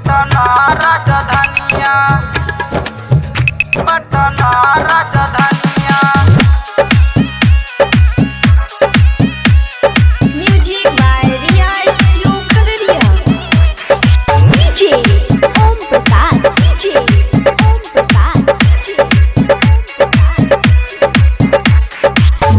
पटना राजधानिया, पटना राजधानिया। Music by Riya studio Khagaria. DJ Om Prakash, DJ Om Prakash, DJ Om Prakash.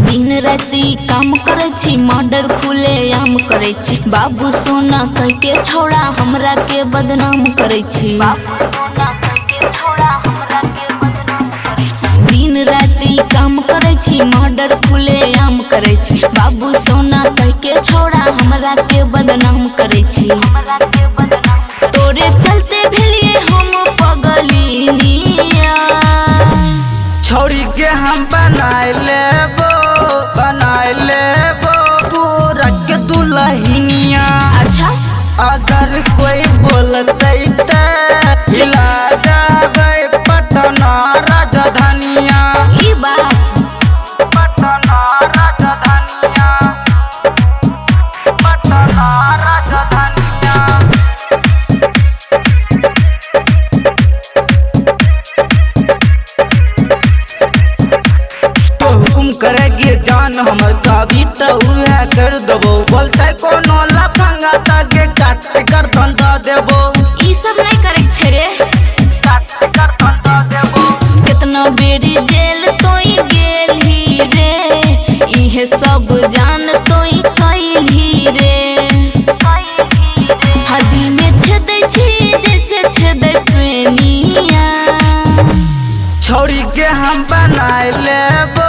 दिन राति काम करे छी, मर्डर खुले आम करे छी। बाबू सोना कह के छौड़ा हमरा के बदनाम करे छी। बाबू सोना कह के छौड़ा हमरा के बदनाम करे छी। दिन राति काम करे छी, मर्डर खुले आम करे छी। बाबू सोना कह के छौड़ा हमरा के बदनाम करे छी। हमरा के बदनाम तोरे चलते भेलिए हम पगलिनिया। छौरी के हम बनाए लेबो पूरा के दुल्हनिया। अच्छा, अगर कोई बोलते ते हिला जाबे पटना राजधानिया। ई बात पटना राजधानिया, पटना राजधानिया। तो हुकुम करेगी जान हमर कभी तो उहे कर देबो। बोलते कोनो लफंगा तके काट कर धंधा देबो। ई सब नहीं करे छे रे। काट कर धंधा देबो। कितना बेरी जेल तोई गेल ही रे। इहे सब जान तोई कैल ही रे। हदी में छेदै छी जैसे छेदै प्रेमिया। छौरी के हम बनाए लेबो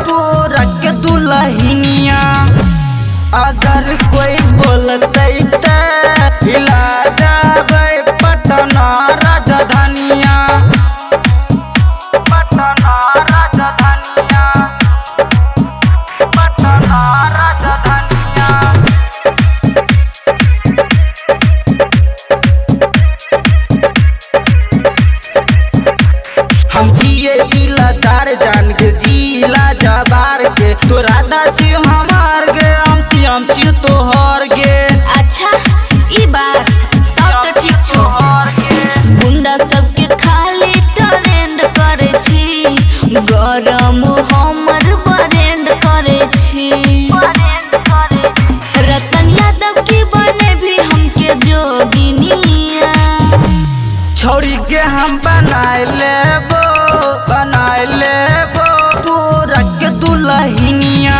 पूरा के दुल्हनिया। अगर कोई बोलते ते हिला जाबे पटना राजधानिया, पटना राजधानिया, पटना राजधानिया। हम जिए जिलादार जान के जिला जबार के। तोरा दाची हमार गे, हम सियाम छी तोहर गे। अच्छा, ई बात सब तो ठीक छो। गुंडा सबके खाली ट्रेंड करे छी, गरम हमर ब्रेंड करे छी। रतन यादव की बने भी हमके जोगिनिया। छौरी के हम बनाए लेबो पूरा के दुल्हनिया।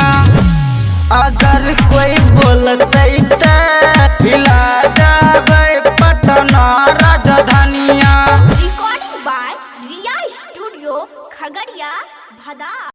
अगर कोई बोलते ते हिला जाबे पटना राजधानिया। Recording by Riya studio Khagaria भदा।